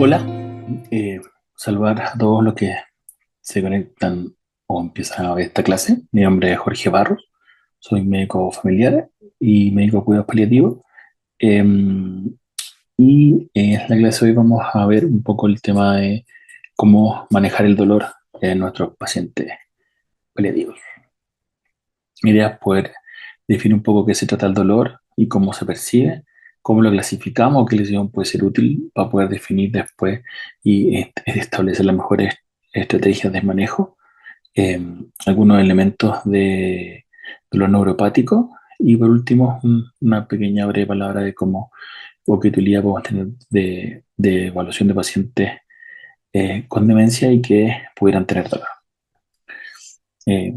Hola, saludar a todos los que se conectan o empiezan a ver esta clase. Mi nombre es Jorge Barros, soy médico familiar y médico de cuidados paliativos. Eh, en la clase de hoy vamos a ver un poco el tema de cómo manejar el dolor en nuestros pacientes paliativos. Mi idea es poder definir un poco qué se trata el dolor y cómo se percibe, cómo lo clasificamos, qué lesión puede ser útil para poder definir después y establecer las mejores estrategias de manejo, eh, algunos elementos de dolor neuropático y por último una pequeña breve palabra de cómo o qué utilidad podemos tener de evaluación de pacientes con demencia y que pudieran tener dolor.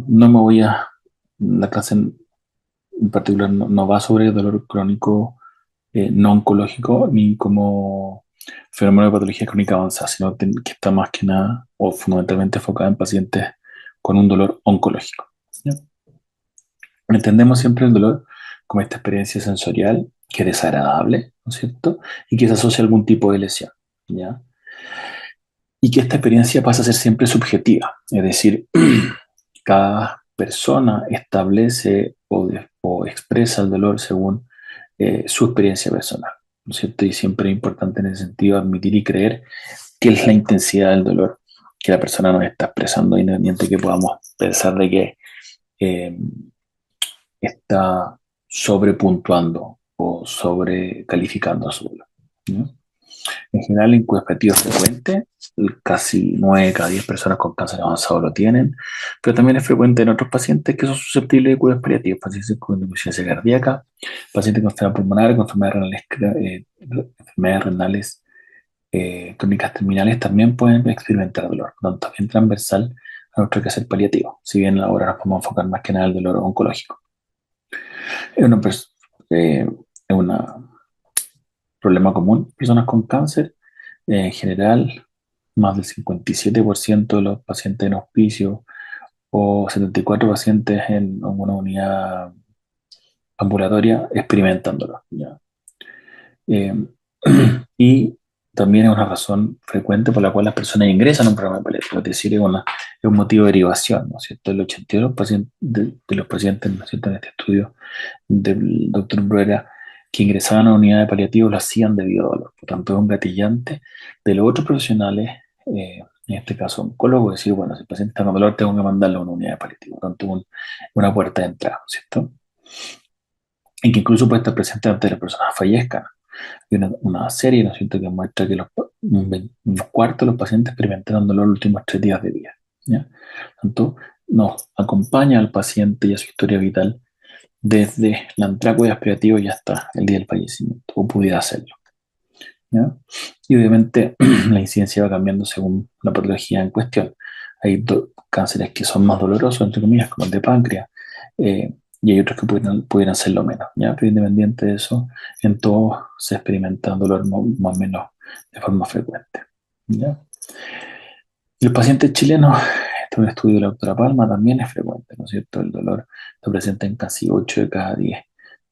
No me voy a, la clase en particular no va sobre dolor crónico no oncológico ni como fenómeno de patología crónica avanzada, sino que está más que nada o fundamentalmente enfocada en pacientes con un dolor oncológico. ¿Ya? Entendemos siempre el dolor como esta experiencia sensorial que es desagradable, ¿no es cierto? Y que se asocia a algún tipo de lesión, ¿ya? Y que esta experiencia pasa a ser siempre subjetiva, es decir, cada persona establece o expresa el dolor según su experiencia personal, ¿no es cierto? Y siempre es importante en ese sentido admitir y creer qué es la intensidad del dolor que la persona nos está expresando, independiente que podamos pensar de que eh, está sobrepuntuando o sobrecalificando su dolor, ¿no? En general, en cuidados paliativos frecuente, casi 9 de cada 10 personas con cáncer avanzado lo tienen, pero también es frecuente en otros pacientes que son susceptibles de cuidados paliativos, pacientes con insuficiencia cardíaca, pacientes con enfermedad pulmonar, con enfermedades renales crónicas terminales también pueden experimentar dolor, por lo tanto, bien transversal a nuestro quehacer paliativo, si bien ahora nos podemos enfocar más que nada en el dolor oncológico. Es una, es una problema común. Personas con cáncer, en general, más del 57% de los pacientes en hospicio o 74 pacientes en una unidad ambulatoria experimentan dolor, ¿ya? Eh, y también es una razón frecuente por la cual las personas ingresan a un programa de paliativo, es decir, es un motivo de derivación, ¿no es cierto? El 82% de los pacientes, ¿no es cierto?, en este estudio del doctor Bruera, que ingresaban a una unidad de paliativos lo hacían debido a dolor. Por tanto, es un gatillante de los otros profesionales, en este caso oncólogos, decir, bueno, si el paciente está con dolor, tengo que mandarlo a una unidad de paliativos. Por tanto, una puerta de entrada, ¿no es cierto? Y que incluso puede estar presente antes de que las personas fallezcan. Hay una serie, ¿no es cierto?, que muestra que un cuarto de los pacientes experimentaron dolor los últimos 3 días de vida, ¿ya? Por tanto, nos acompaña al paciente y a su historia vital desde la entrada a cuidados paliativos y hasta el día del fallecimiento, o pudiera hacerlo, ¿ya? Y obviamente la incidencia va cambiando según la patología en cuestión. Hay cánceres que son más dolorosos, entre comillas, como el de páncreas, y hay otros que pudieran serlo menos, ¿ya? Pero independiente de eso, en todos se experimenta dolor más o menos de forma frecuente, ¿ya? Y el paciente chileno, este es un estudio de la doctora Palma, también es frecuente, ¿no es cierto? El dolor se presenta en casi 8 de cada 10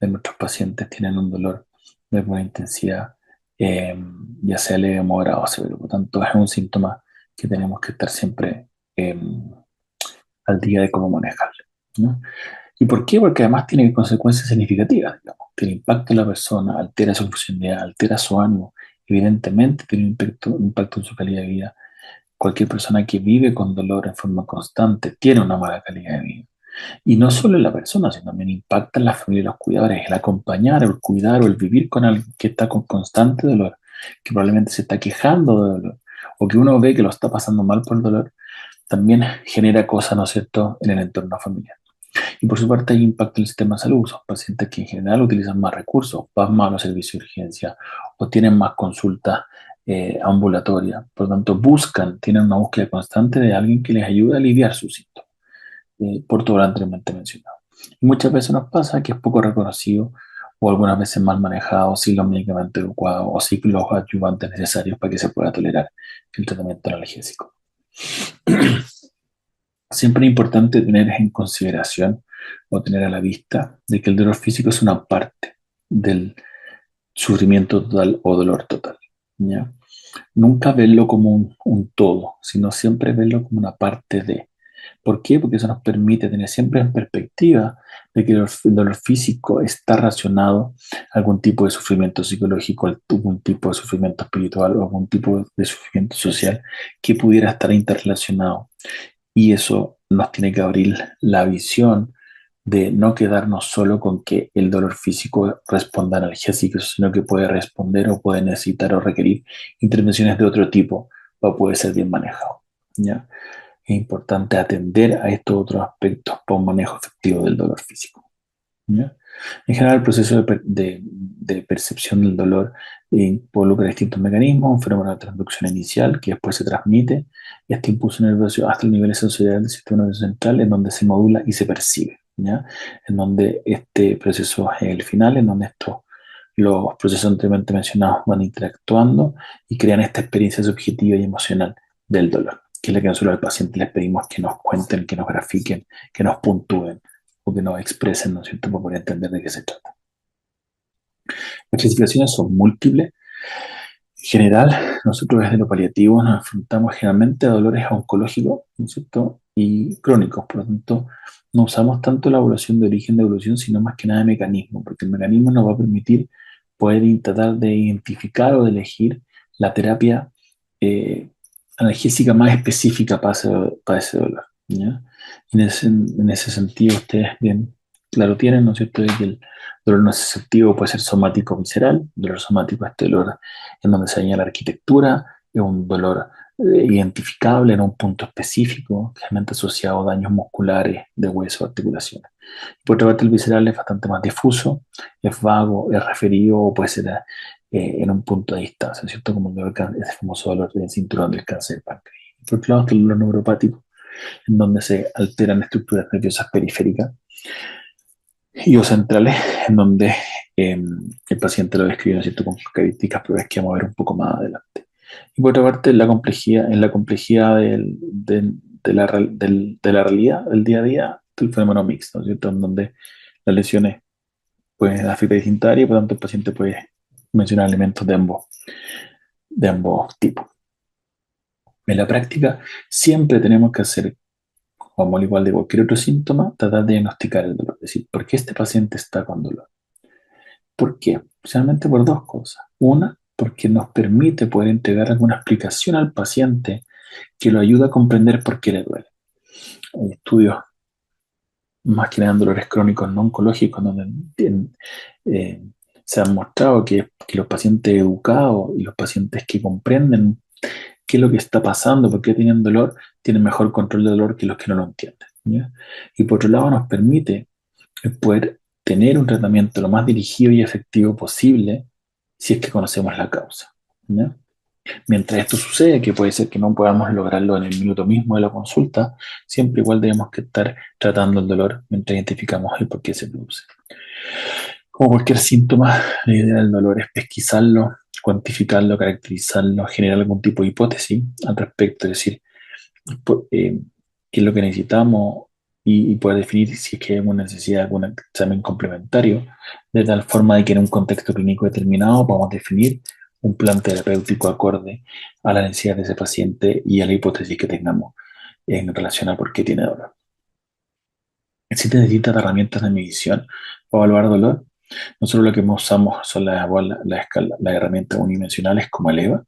de nuestros pacientes tienen un dolor de buena intensidad, eh, ya sea leve, moderado o severo. Por lo tanto, es un síntoma que tenemos que estar siempre al día de cómo manejarlo, ¿no? ¿Y por qué? Porque además tiene consecuencias significativas, digamos, que el impacto en la persona, altera su funcionalidad, altera su ánimo, evidentemente tiene un impacto en su calidad de vida. Cualquier persona que vive con dolor en forma constante tiene una mala calidad de vida. Y no solo en la persona, sino también impacta en la familia y los cuidadores, el acompañar, el cuidar o el vivir con alguien que está con constante dolor, que probablemente se está quejando de dolor, o que uno ve que lo está pasando mal por el dolor, también genera cosas, ¿no es cierto?, en el entorno familiar. Y por su parte hay impacto en el sistema de salud. Son pacientes que en general utilizan más recursos, van más a los servicios de urgencia o tienen más consultas ambulatorias. Por lo tanto, tienen una búsqueda constante de alguien que les ayude a aliviar sus síntomas, por todo lo anteriormente mencionado. Y muchas veces nos pasa que es poco reconocido o algunas veces mal manejado, sin los medicamentos adecuados o sin los ayudantes necesarios para que se pueda tolerar el tratamiento analgésico. Siempre es importante tener en consideración o tener a la vista de que el dolor físico es una parte del sufrimiento total o dolor total, ¿ya? Nunca verlo como un todo, sino siempre verlo como una parte de. ¿Por qué? Porque eso nos permite tener siempre en perspectiva de que el dolor físico está relacionado a algún tipo de sufrimiento psicológico, algún tipo de sufrimiento espiritual o algún tipo de sufrimiento social que pudiera estar interrelacionado. Y eso nos tiene que abrir la visión de no quedarnos solo con que el dolor físico responda a analgésicos, sino que puede responder o puede necesitar o requerir intervenciones de otro tipo para poder ser bien manejado. ¿Ya? Es importante atender a estos otros aspectos para un manejo efectivo del dolor físico. ¿Ya? En general, el proceso de percepción del dolor involucra distintos mecanismos, un fenómeno de transducción inicial que después se transmite este impulso nervioso hasta el nivel sensorial del sistema nervioso central, en donde se modula y se percibe, ¿ya? En donde este proceso es el final, en donde los procesos anteriormente mencionados van interactuando y crean esta experiencia subjetiva y emocional del dolor, que es la que nosotros al paciente les pedimos que nos cuenten, que nos grafiquen, que nos puntúen o que nos expresen, ¿no es cierto?, para poder entender de qué se trata. Las clasificaciones son múltiples. En general, nosotros desde lo paliativo nos enfrentamos generalmente a dolores oncológicos, ¿no es cierto?, y crónicos. Por lo tanto, no usamos tanto la evaluación de origen de evolución, sino más que nada de mecanismo, porque el mecanismo nos va a permitir poder tratar de identificar o de elegir la terapia eh, analgésica más específica para ese dolor, ¿ya? Y en ese sentido, ustedes bien claro tienen, ¿no es cierto?, de que el dolor nociceptivo puede ser somático visceral, dolor somático es este dolor en donde se daña la arquitectura, es un dolor identificable en un punto específico, generalmente asociado a daños musculares de hueso o articulaciones. Por otra parte, el visceral es bastante más difuso, es vago, es referido o puede ser en un punto de distancia, ¿cierto? Como el dolor, ese famoso dolor del cinturón del cáncer del páncreas. Por otro lado, está el dolor neuropático, en donde se alteran estructuras nerviosas periféricas y o centrales, en donde eh, el paciente lo describe, ¿no es cierto?, con características propias que vamos a ver un poco más adelante. Y por otra parte, en la complejidad de la realidad del día a día, el fenómeno mixto, ¿no es cierto?, en donde las lesiones pueden afectar distintas áreas y por lo tanto el paciente puede mencionar elementos de ambos tipos. En la práctica, siempre tenemos que hacer, como al igual de cualquier otro síntoma, tratar de diagnosticar el dolor. Es decir, ¿por qué este paciente está con dolor? ¿Por qué? Principalmente por dos cosas. Una, porque nos permite poder entregar alguna explicación al paciente que lo ayuda a comprender por qué le duele. Hay estudios más que nada en dolores crónicos no oncológicos donde eh, se han mostrado que los pacientes educados y los pacientes que comprenden qué es lo que está pasando, por qué tienen dolor, tienen mejor control del dolor que los que no lo entienden, ¿ya? Y por otro lado nos permite poder tener un tratamiento lo más dirigido y efectivo posible si es que conocemos la causa, ¿ya? Mientras esto sucede, que puede ser que no podamos lograrlo en el minuto mismo de la consulta, siempre igual debemos que estar tratando el dolor mientras identificamos el por qué se produce. Como cualquier síntoma, la idea del dolor es pesquisarlo, cuantificarlo, caracterizarlo, generar algún tipo de hipótesis al respecto, es decir, qué es lo que necesitamos y poder definir si es que hay alguna necesidad de algún examen complementario, de tal forma de que en un contexto clínico determinado podamos definir un plan terapéutico acorde a la necesidad de ese paciente y a la hipótesis que tengamos en relación a por qué tiene dolor. Existen distintas herramientas de medición para evaluar dolor. Nosotros lo que usamos son las herramientas unidimensionales como el EVA.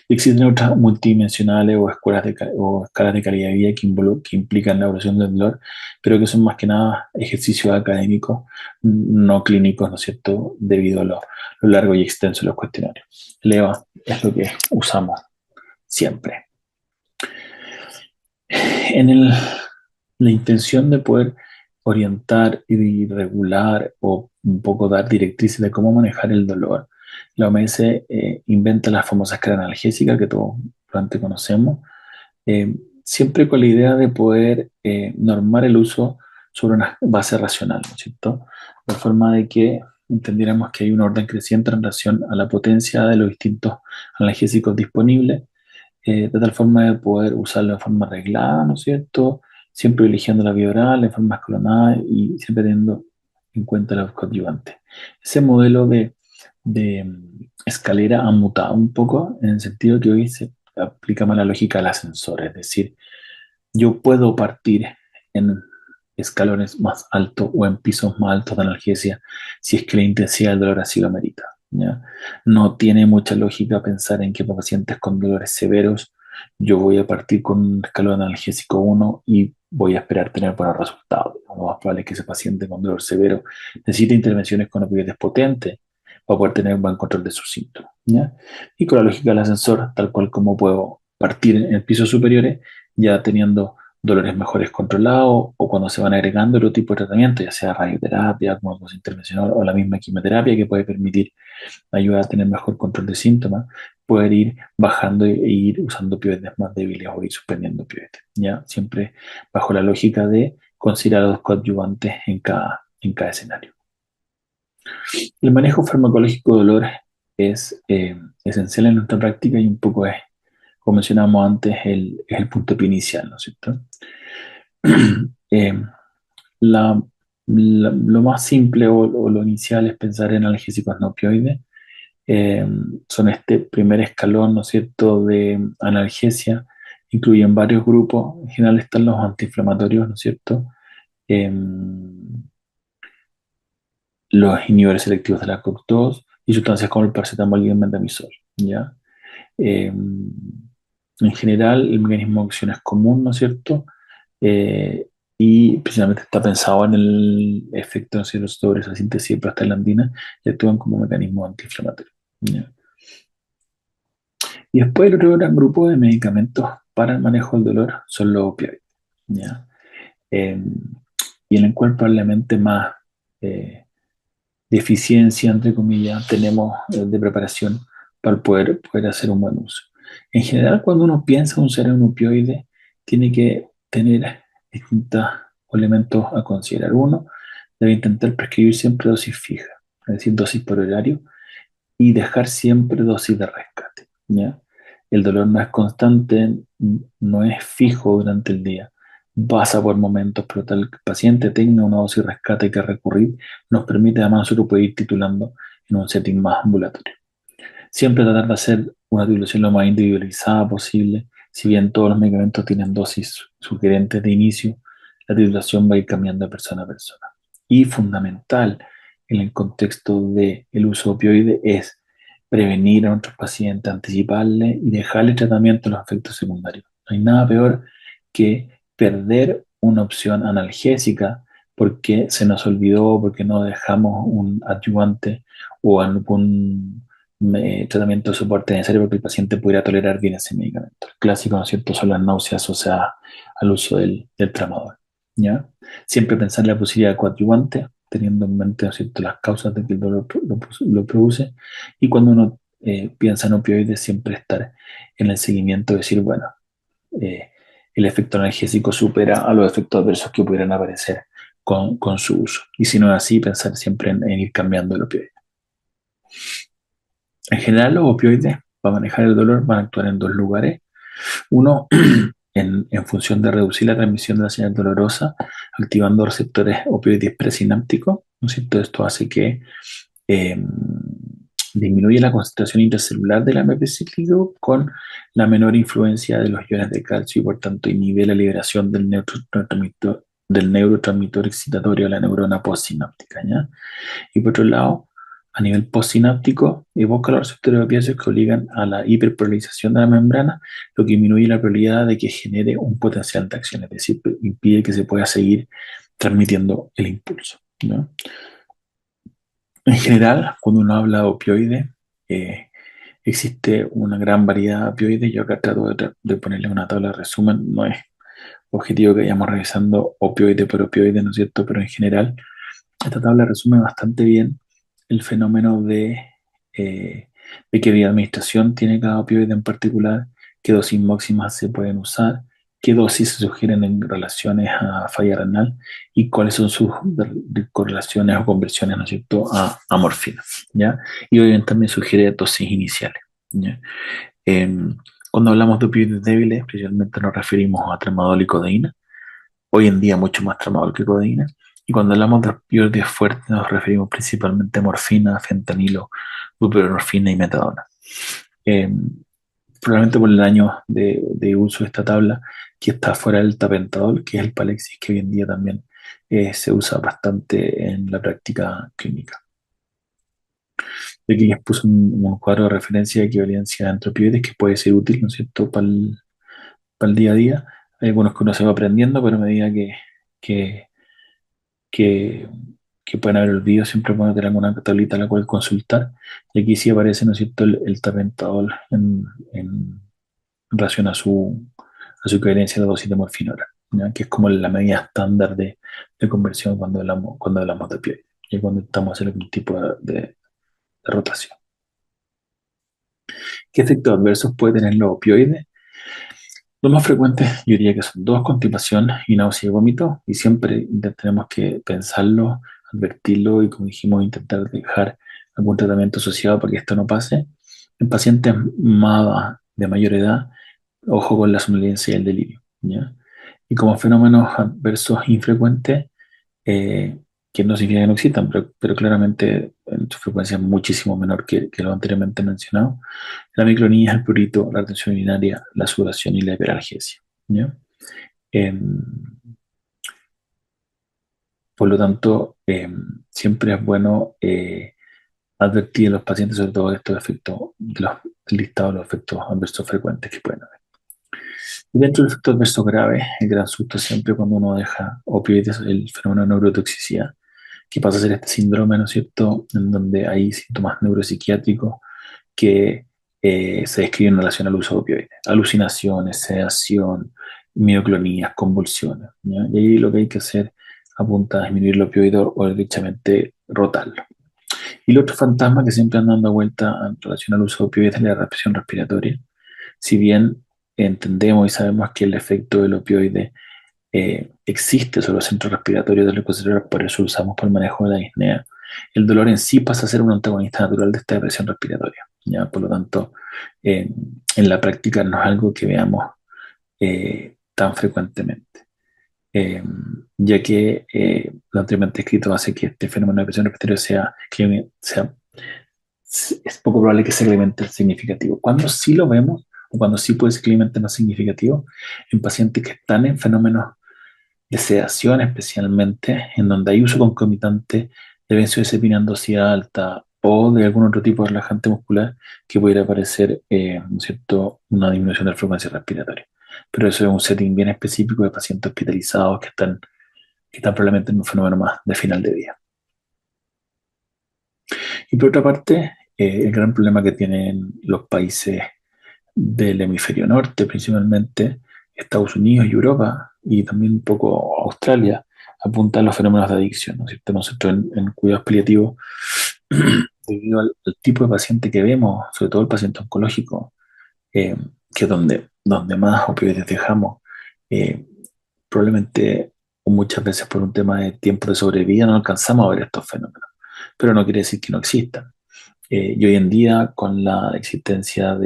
Existen otras multidimensionales o o escalas de calidad de vida que implican la evaluación del dolor, pero que son más que nada ejercicios académicos, no clínicos, ¿no es cierto?, debido a lo largo y extenso de los cuestionarios. El EVA es lo que usamos siempre. En la intención de poder orientar y regular o un poco dar directrices de cómo manejar el dolor, la OMS inventa las famosas escalas analgésicas que todos probablemente conocemos, siempre con la idea de poder normar el uso sobre una base racional, ¿no es cierto? De forma de que entendiéramos que hay un orden creciente en relación a la potencia de los distintos analgésicos disponibles, de tal forma de poder usarlo de forma reglada, ¿no es cierto? Siempre eligiendo la vía oral, en forma escalonada y siempre teniendo en cuenta los coadyuvantes. Ese modelo escalera ha mutado un poco en el sentido que hoy se aplica más la lógica al ascensor, es decir, yo puedo partir en escalones más altos o en pisos más altos de analgesia si es que la intensidad del dolor así lo amerita, ¿ya? No tiene mucha lógica pensar en que para pacientes con dolores severos yo voy a partir con un escalón analgésico 1 y voy a esperar tener buenos resultados. Lo más probable es que ese paciente con dolor severo necesite intervenciones con opioides potentes para poder tener un buen control de sus síntomas, ¿ya? Y con la lógica del ascensor, tal cual como puedo partir en pisos superiores, ya teniendo dolores mejores controlados o cuando se van agregando otro tipo de tratamiento, ya sea radioterapia, como intervencional o la misma quimioterapia que puede permitir ayudar a tener mejor control de síntomas, poder ir bajando e ir usando opioides más débiles o ir suspendiendo opioides, ¿ya? Siempre bajo la lógica de considerar los coadyuvantes en cada escenario. El manejo farmacológico de dolor es esencial en nuestra práctica y un poco es, como mencionábamos antes, es el punto inicial, ¿no es cierto? Eh, la- lo más simple o lo inicial es pensar en analgésicos no opioides. Eh, Son este primer escalón, ¿no es cierto?, de analgesia. Incluyen varios grupos. En general están los antiinflamatorios, ¿no es cierto? Eh, los inhibidores selectivos de la COX-2 y sustancias como el paracetamol y el mendamisol, ¿ya? En general, el mecanismo de acción es común, ¿no es cierto? Eh, y precisamente está pensado en el efecto, ¿no es cierto?, sobre esa síntesis de prostaglandina y actúan como mecanismo antiinflamatorio, ¿ya? Y después el otro gran grupo de medicamentos para el manejo del dolor son los opioides, ¿ya? Eh, y en el cual probablemente más eh, deficiencia, entre comillas, tenemos de preparación para poder hacer un buen uso. En general, cuando uno piensa usar un opioide, tiene que tener distintos elementos a considerar. Uno, debe intentar prescribir siempre dosis fija, es decir, dosis por horario, y dejar siempre dosis de rescate, ¿ya? El dolor no es constante, no es fijo durante el día, pasa por momentos, pero tal que el paciente tenga una dosis de rescate que recurrir, nos permite además nosotros poder ir titulando en un setting más ambulatorio. Siempre tratar de hacer una titulación lo más individualizada posible. Si bien todos los medicamentos tienen dosis sugerentes de inicio, la titulación va a ir cambiando de persona a persona. Y fundamental en el contexto del uso de opioides es prevenir a nuestros pacientes, anticiparle y dejarle tratamiento a los efectos secundarios. No hay nada peor que perder una opción analgésica porque se nos olvidó, porque no dejamos un adyuvante o algún tratamiento de soporte necesario porque el paciente pudiera tolerar bien ese medicamento. El clásico, ¿no es cierto?, son las náuseas asociadas al uso del tramadol, ¿ya? Siempre pensar en la posibilidad de coadyuvante, teniendo en mente, ¿no es cierto?, las causas de que el dolor lo produce. Y cuando uno piensa en opioides, siempre estar en el seguimiento, decir, bueno, eh, el efecto analgésico supera a los efectos adversos que pudieran aparecer con su uso. Y si no es así, pensar siempre en ir cambiando el opioide. En general, los opioides, para manejar el dolor, van a actuar en dos lugares. Uno, en función de reducir la transmisión de la señal dolorosa, activando receptores opioides presinápticos, ¿no es cierto? Esto hace que eh, disminuye la concentración intracelular del AMP cíclico con la menor influencia de los iones de calcio y por tanto inhibe la liberación del neurotransmisor excitatorio de la neurona postsináptica, ¿ya? Y por otro lado, a nivel postsináptico, evoca los receptores opiáceos que obligan a la hiperpolarización de la membrana, lo que disminuye la probabilidad de que genere un potencial de acción, es decir, impide que se pueda seguir transmitiendo el impulso, ¿no? En general, cuando uno habla de opioides, eh, existe una gran variedad de opioides. Yo acá trato de ponerle una tabla de resumen. No es objetivo que vayamos revisando opioide por opioide, ¿no es cierto? Pero en general, esta tabla resume bastante bien el fenómeno de qué vía de administración tiene cada opioide en particular, qué dosis máximas se pueden usar, qué dosis se sugieren en relaciones a falla renal y cuáles son sus correlaciones o conversiones, ¿no es cierto?, a morfina, ¿ya? Y obviamente también sugiere dosis iniciales, ¿ya? Em, Cuando hablamos de opioides débiles, especialmente nos referimos a tramadol y codeína, hoy en día mucho más tramadol que codeína. Y cuando hablamos de opioides fuertes nos referimos principalmente a morfina, fentanilo, buprenorfina y metadona. Eh, Probablemente por el año de uso de esta tabla, que está fuera del tapentadol, que es el Palexis, que hoy en día también se usa bastante en la práctica clínica. Aquí les puse un cuadro de referencia de equivalencia entre opioides que puede ser útil, ¿no es cierto?, para el día a día. Hay algunos que uno se va aprendiendo, pero a medida que, que, que pueden haber olvidos, siempre pueden tener alguna tablita a la cual consultar. Y aquí sí aparece, ¿no es cierto?, el tapentadol en relación a su equivalencia de la dosis de morfina oral, ¿ya? Que es como la medida estándar de conversión cuando hablamos de opioides y cuando estamos haciendo algún tipo de rotación. ¿Qué efectos adversos puede tener los opioides? Los más frecuentes, yo diría que son dos: constipación y náusea y vómito, y siempre tenemos que pensarlo, advertirlo y, como dijimos, intentar dejar algún tratamiento asociado para que esto no pase. En pacientes más de mayor edad, ojo con la somnolencia y el delirio, ¿ya? Y como fenómenos adversos infrecuentes, eh, que no significa que no existan, pero claramente en su frecuencia es muchísimo menor que lo anteriormente mencionado. La micronía, el prurito, la retención urinaria, la sudoración y la hiperalgesia, ¿ya? Em, por lo tanto, siempre es bueno advertir a los pacientes sobre todo de estos efectos, de los listados de los efectos adversos frecuentes que pueden haber. Y dentro del efecto adverso grave, el gran susto siempre cuando uno deja opioides, el fenómeno de neurotoxicidad, que pasa a ser este síndrome, ¿no es cierto?, en donde hay síntomas neuropsiquiátricos que se describen en relación al uso de opioides: alucinaciones, sedación, mioclonías, convulsiones, ¿ya? Y ahí lo que hay que hacer apunta a disminuir el opioide o derechamente rotarlo. Y el otro fantasma que siempre anda dando vuelta en relación al uso de opioides es la represión respiratoria. Si bien entendemos y sabemos que el efecto del opioide existe sobre los centros respiratorios del glucocerebral, por eso lo usamos para el manejo de la disnea, el dolor en sí pasa a ser un antagonista natural de esta depresión respiratoria, ¿ya? Por lo tanto, en la práctica no es algo que veamos tan frecuentemente, eh, ya que lo anteriormente escrito hace que este fenómeno de depresión respiratoria es poco probable que sea clinicamente significativo. Cuando sí lo vemos, o cuando sí puede ser clinicamente más significativo, en pacientes que están en fenómenos de sedación, especialmente en donde hay uso concomitante de benzodiazepina en dosis alta o de algún otro tipo de relajante muscular que pudiera aparecer, ¿no es cierto?, una disminución de la frecuencia respiratoria. Pero eso es un setting bien específico de pacientes hospitalizados que están probablemente en un fenómeno más de final de vida. Y por otra parte, el gran problema que tienen los países del hemisferio norte, principalmente Estados Unidos y Europa, y también un poco Australia, apunta a los fenómenos de adicción, ¿no es cierto? Nosotros en cuidados paliativos, debido al tipo de paciente que vemos, sobre todo el paciente oncológico, que es donde más opioides dejamos, eh, probablemente o muchas veces por un tema de tiempo de sobrevida no alcanzamos a ver estos fenómenos, pero no quiere decir que no existan. Y hoy en día, con la existencia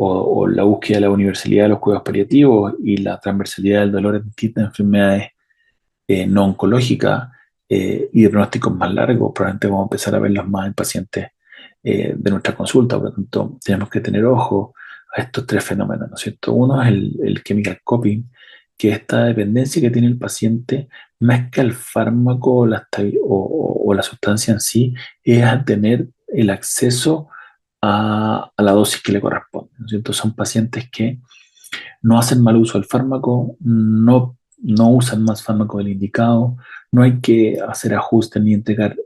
o la búsqueda de la universalidad de los cuidados paliativos y la transversalidad del dolor en distintas enfermedades no oncológicas y de pronósticos más largos, probablemente vamos a empezar a verlos más en pacientes de nuestra consulta. Por lo tanto, tenemos que tener ojo a estos tres fenómenos, ¿no es cierto? Uno es el chemical coping, que es esta dependencia que tiene el paciente, más que al fármaco o la sustancia en sí, es a tener el acceso a la dosis que le corresponde, ¿no es cierto? Son pacientes que no hacen mal uso del fármaco, no usan más fármaco del indicado, no hay que hacer ajustes ni entregar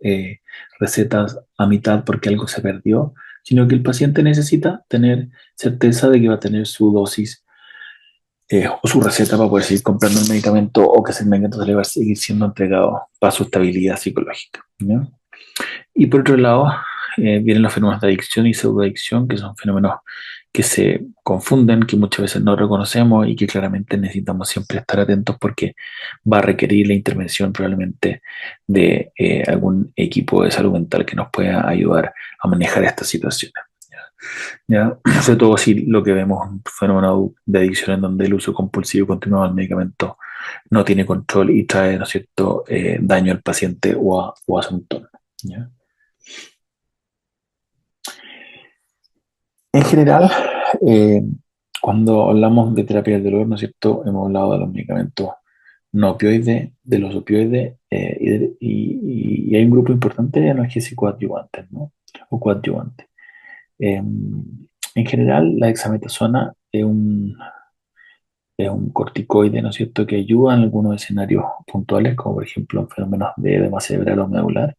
recetas a mitad porque algo se perdió, sino que el paciente necesita tener certeza de que va a tener su dosis o su receta para poder seguir comprando el medicamento o que ese medicamento se le va a seguir siendo entregado para su estabilidad psicológica, ¿no? Y por otro lado, vienen los fenómenos de adicción y pseudoadicción, que son fenómenos que se confunden, que muchas veces no reconocemos y que claramente necesitamos siempre estar atentos porque va a requerir la intervención probablemente de algún equipo de salud mental que nos pueda ayudar a manejar estas situaciones. ¿Ya? Sobre todo si lo que vemos es un fenómeno de adicción en donde el uso compulsivo y continuado del medicamento no tiene control y trae, ¿no es cierto?, daño al paciente o a su entorno, ¿ya? En general, eh, cuando hablamos de terapia del dolor, ¿no es cierto? Hemos hablado de los medicamentos no opioides, de los opioides, y hay un grupo importante de analgésicos adyuvantes, ¿no? O coadyuvantes. En general, la dexametasona es un corticoide, ¿no es cierto?, que ayuda en algunos escenarios puntuales, como por ejemplo en fenómenos de edema cerebral o medular,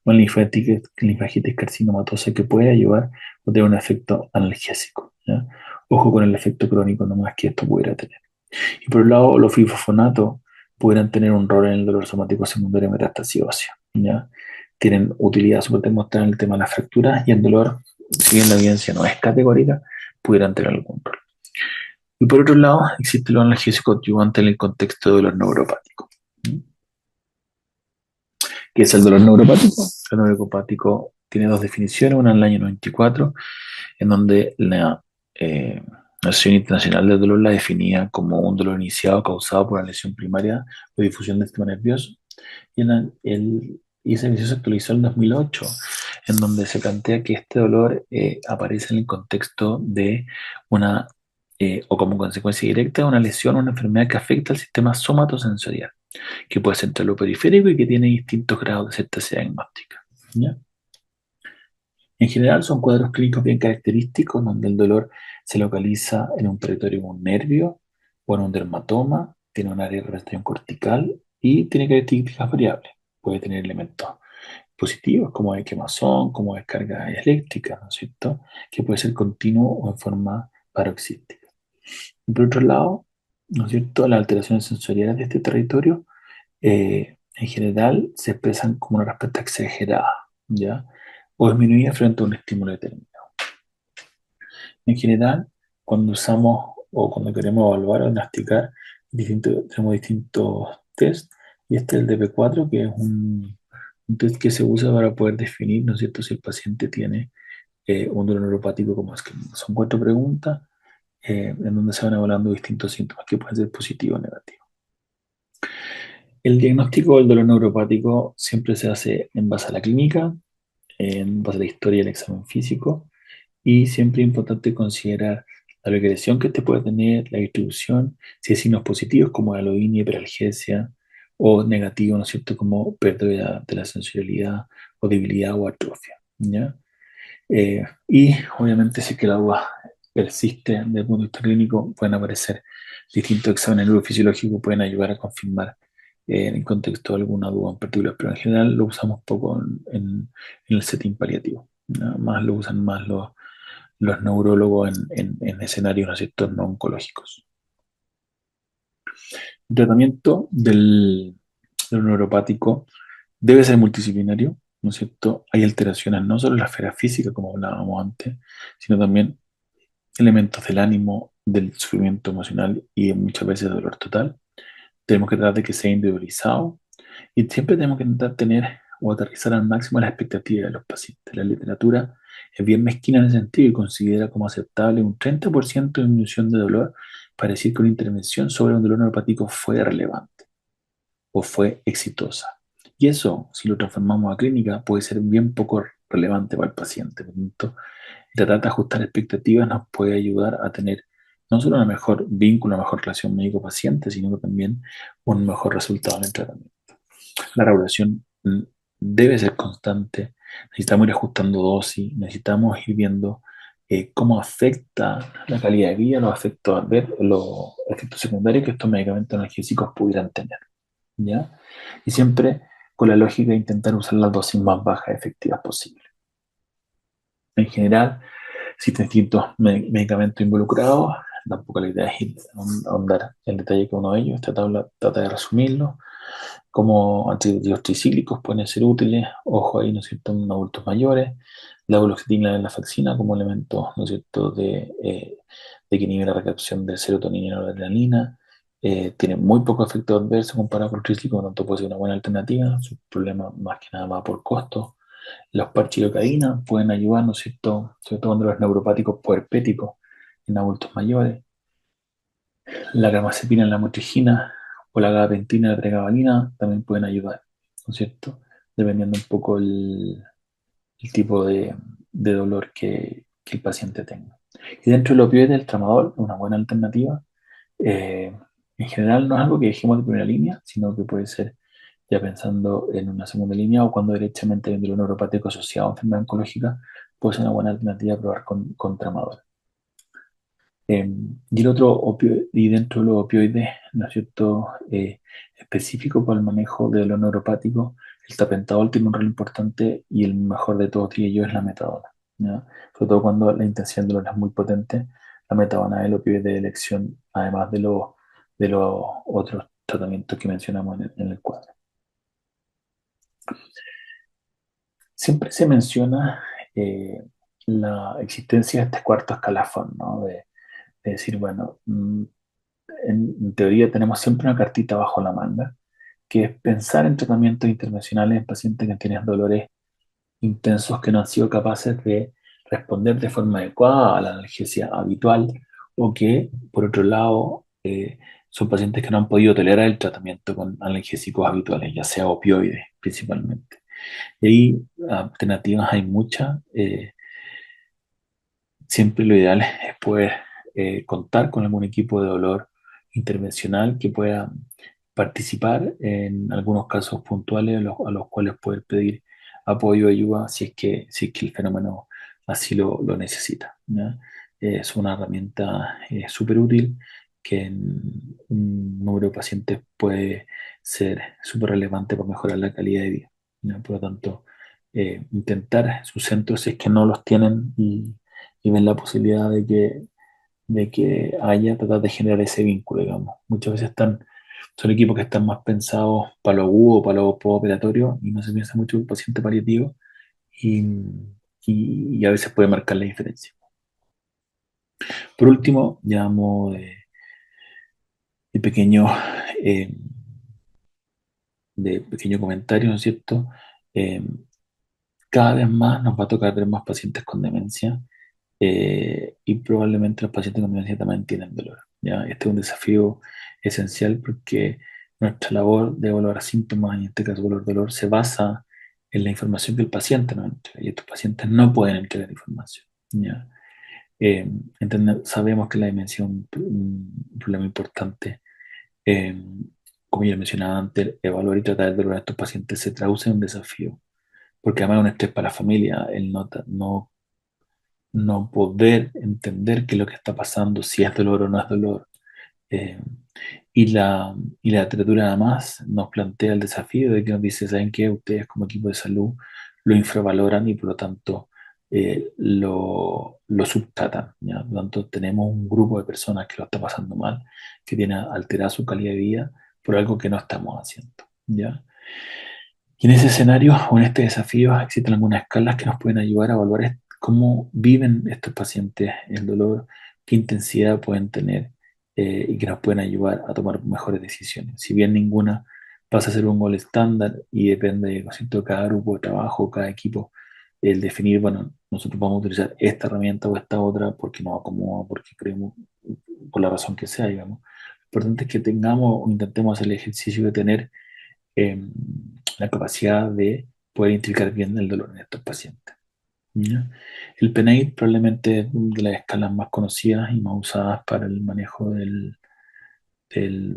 o en linfagitis carcinomatosa, que puede ayudar o tener un efecto analgésico, ¿ya? Ojo con el efecto crónico nomás que esto pudiera tener. Y por un lado, los fosfonatos pudieran tener un rol en el dolor somático secundario de metástasis ósea, ¿ya? Tienen utilidad súper demostrada en el tema de las fracturas y el dolor, si bien la evidencia no es categórica, pudieran tener algún rol. Y por otro lado, existe el analgésico adyuvante en el contexto de dolor neuropático. ¿Qué es el dolor neuropático? El dolor neuropático tiene dos definiciones, una en el año 94, en donde la Asociación Internacional del Dolor la definía como un dolor iniciado causado por una lesión primaria o difusión del sistema nervioso. Y esa definición se actualizó en 2008, en donde se plantea que este dolor aparece en el contexto de una, o como consecuencia directa de una lesión o una enfermedad que afecta al sistema somatosensorial, que puede ser lo periférico y que tiene distintos grados de certeza diagnóstica, ¿ya? En general son cuadros clínicos bien característicos donde el dolor se localiza en un territorio de un nervio o en un dermatoma, tiene un área de representación cortical y tiene características variables. Puede tener elementos positivos como es quemazón, como descarga eléctrica, ¿no es cierto? Que puede ser continuo o en forma paroxística. Y por otro lado, ¿no es cierto? Las alteraciones sensoriales de este territorio en general se expresan como una respuesta exagerada, ¿ya? O disminuida frente a un estímulo determinado. En general, cuando usamos o cuando queremos evaluar o diagnosticar, tenemos distintos test, y este es el DP4, que es un test que se usa para poder definir, ¿no es cierto?, si el paciente tiene un dolor neuropático como es que son cuatro preguntas en donde se van evaluando distintos síntomas que pueden ser positivos o negativos. El diagnóstico del dolor neuropático siempre se hace en base a la clínica, en base a la historia y el examen físico, y siempre es importante considerar la regresión que este puede tener, la distribución, si hay signos positivos como aloínia, hiperalgesia, o negativos, ¿no es cierto?, como pérdida de la sensorialidad o debilidad o atrofia, ¿ya? Y obviamente si es que la duda persiste desde el punto de vista clínico, pueden aparecer distintos exámenes neurofisiológicos, pueden ayudar a confirmar en el contexto de alguna duda en particular, pero en general lo usamos poco en el setting paliativo, ¿no? Más lo usan más los neurólogos en escenarios, ¿no es cierto?, no oncológicos. El tratamiento del neuropático debe ser multidisciplinario, ¿no es cierto? Hay alteraciones no solo en la esfera física, como hablábamos antes, sino también elementos del ánimo, del sufrimiento emocional y muchas veces dolor total. Tenemos que tratar de que sea individualizado y siempre tenemos que intentar tener o aterrizar al máximo las expectativas de los pacientes. La literatura es bien mezquina en ese sentido y considera como aceptable un 30% de disminución de dolor para decir que una intervención sobre un dolor neuropático fue relevante o fue exitosa. Y eso, si lo transformamos a clínica, puede ser bien poco relevante para el paciente. Por lo tanto, tratar de ajustar expectativas nos puede ayudar a tener no solo un mejor vínculo, una mejor relación médico-paciente, sino que también un mejor resultado en el tratamiento. La regulación debe ser constante, necesitamos ir ajustando dosis, necesitamos ir viendo cómo afecta la calidad de vida, los efectos secundarios que estos medicamentos analgésicos pudieran tener, ¿ya? Y siempre con la lógica de intentar usar las dosis más bajas efectivas posibles. En general, existen distintos medicamentos involucrados, tampoco la idea es ir a ahondar en detalle cada uno de ellos. Esta tabla trata de resumirlo. Como antibióticos tricíclicos pueden ser útiles, ojo ahí, ¿no es cierto?, en adultos mayores. La duloxetina y la faxina como elementos, ¿no es cierto?, de que inhiben la recaptación de serotonina y noradrenalina. Tienen muy poco efecto adverso comparado con el tricíclico, por lo tanto puede ser una buena alternativa. Su problema más que nada va por costo. Los parchilocaína pueden ayudar, ¿no es cierto?, sobre todo en los neuropáticos puerpéticos en adultos mayores. La carbamazepina en la motrigina o la gabapentina y la pregabalina también pueden ayudar, ¿no es cierto?, dependiendo un poco el tipo de dolor que el paciente tenga. Y dentro del opioide, el tramadol es una buena alternativa. Eh, en general no es algo que dejemos de primera línea, sino que puede ser ya pensando en una segunda línea o cuando derechamente hay un dolor neuropático asociado a enfermedad oncológica, puede ser una buena alternativa probar con tramadol. Y el otro y dentro de los opioides, ¿no es cierto? Específico para el manejo de dolor neuropático, el tapentadol tiene un rol importante y el mejor de todos ellos es la metadona, ¿ya? Sobre todo cuando la intención del dolor es muy potente, la metadona es el opioide de elección, además de los otros tratamientos que mencionamos en el cuadro. Siempre se menciona la existencia de este cuarto escalafón, ¿no? De decir, bueno, en teoría tenemos siempre una cartita bajo la manga, que es pensar en tratamientos intervencionales en pacientes que tienen dolores intensos que no han sido capaces de responder de forma adecuada a la analgesia habitual o que, por otro lado, son pacientes que no han podido tolerar el tratamiento con analgésicos habituales, ya sea opioides principalmente. Y ahí alternativas hay muchas. Siempre lo ideal es poder contar con algún equipo de dolor intervencional que pueda participar en algunos casos puntuales a los cuales poder pedir apoyo o ayuda si es que el fenómeno así lo necesita, ¿ya? Es una herramienta súper útil que en un número de pacientes puede ser súper relevante para mejorar la calidad de vida, ¿ya? Por lo tanto, intentar sus centros si es que no los tienen y ven la posibilidad de que haya, tratar de generar ese vínculo, digamos. Muchas veces son equipos que están más pensados para lo agudo, para lo postoperatorio, y no se piensa mucho en el paciente paliativo, y, y a veces puede marcar la diferencia. Por último, llamo de pequeño, eh, de pequeño comentario, ¿no es cierto? Eh, Cada vez más nos va a tocar ver más pacientes con demencia y probablemente los pacientes con demencia también tienen dolor, ¿ya? Este es un desafío esencial porque nuestra labor de evaluar síntomas, y en este caso dolor, se basa en la información que el paciente nos entrega y estos pacientes no pueden entregar información, ¿ya? Eh, Sabemos que la demencia es un problema importante. Eh, Como ya mencionaba antes, evaluar y tratar el dolor de estos pacientes se traduce en un desafío, porque además es un estrés para la familia el no poder entender qué es lo que está pasando, si es dolor o no es dolor. Eh, y la literatura además nos plantea el desafío de que nos dice, ¿saben qué? Ustedes como equipo de salud lo infravaloran y por lo tanto lo subtratan, ¿ya? Por lo tanto, tenemos un grupo de personas que lo está pasando mal, que tiene alterada su calidad de vida por algo que no estamos haciendo, ¿ya? Y en ese escenario o en este desafío existen algunas escalas que nos pueden ayudar a evaluar cómo viven estos pacientes el dolor, qué intensidad pueden tener y que nos pueden ayudar a tomar mejores decisiones. Si bien ninguna pasa a ser un gol estándar y depende, ¿no es cierto?, de cada grupo de trabajo, cada equipo, el definir, bueno, nosotros vamos a utilizar esta herramienta o esta otra porque nos acomoda, porque creemos, por la razón que sea, digamos. Lo importante es que tengamos o intentemos hacer el ejercicio de tener eh, la capacidad de poder identificar bien el dolor en estos pacientes, ¿ya? El PNAID probablemente es de las escalas más conocidas y más usadas para el manejo del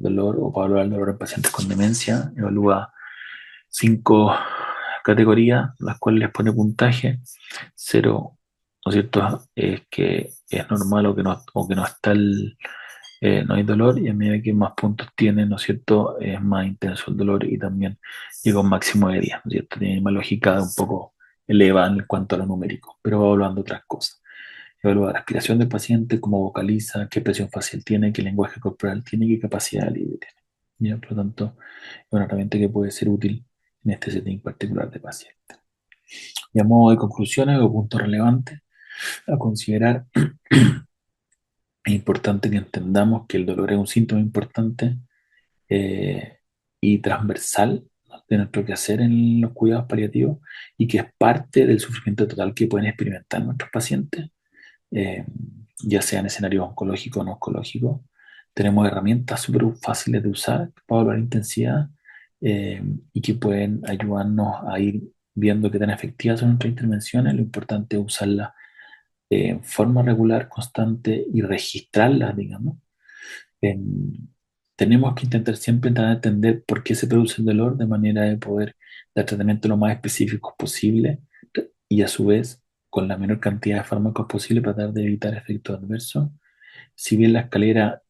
dolor o para evaluar el dolor en pacientes con demencia. Evalúa 5 categorías, las cuales les pone puntaje. Cero, ¿no es cierto?, es que es normal o que no está no hay dolor, y a medida que más puntos tiene, ¿no es cierto?, es más intenso el dolor y también llega a un máximo de 10, ¿no es cierto? Tiene una lógica un poco elevada en cuanto a lo numérico, pero va evaluando otras cosas. Evalúa la respiración del paciente, cómo vocaliza, qué presión facial tiene, qué lenguaje corporal tiene, qué capacidad de alivio tiene. ¿Ya? Por lo tanto, es una herramienta que puede ser útil en este setting particular de paciente. Y a modo de conclusiones o puntos relevantes a considerar, es importante que entendamos que el dolor es un síntoma importante eh, y transversal, ¿no?, de nuestro quehacer en los cuidados paliativos y que es parte del sufrimiento total que pueden experimentar nuestros pacientes, eh, ya sea en escenarios oncológicos o no oncológicos. Tenemos herramientas súper fáciles de usar para evaluar intensidad y que pueden ayudarnos a ir viendo qué tan efectivas son nuestras intervenciones. Lo importante es usarlas en forma regular, constante y registrarlas, digamos, em, tenemos que intentar siempre tratar de entender por qué se produce el dolor de manera de poder dar tratamiento lo más específico posible y a su vez con la menor cantidad de fármacos posible para tratar de evitar efectos adversos. Si bien la escalera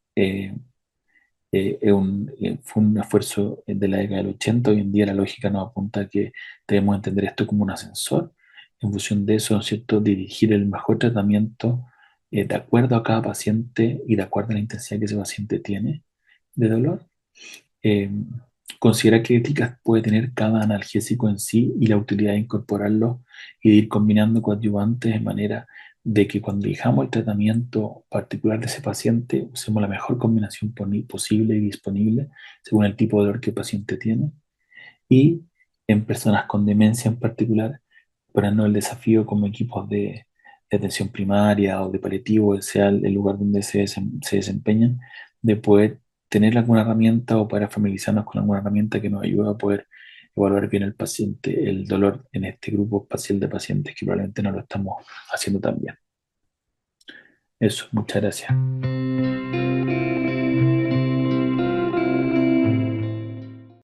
fue un esfuerzo de la década del 80. Hoy en día la lógica nos apunta a que debemos entender esto como un ascensor. En función de eso, ¿no es cierto?, dirigir el mejor tratamiento de acuerdo a cada paciente y de acuerdo a la intensidad que ese paciente tiene de dolor. Eh, Considerar qué éticas puede tener cada analgésico en sí y la utilidad de incorporarlo y de ir combinando coadyuvantes de manera de que cuando elijamos el tratamiento particular de ese paciente, usemos la mejor combinación posible y disponible según el tipo de dolor que el paciente tiene. Y en personas con demencia en particular, ponernos el desafío como equipos de atención primaria o de paliativo, sea el lugar donde se desempeñan, de poder tener alguna herramienta o para familiarizarnos con alguna herramienta que nos ayude a poder evaluar bien el paciente, el dolor en este grupo espacial de pacientes que probablemente no lo estamos haciendo tan bien. Eso, muchas gracias.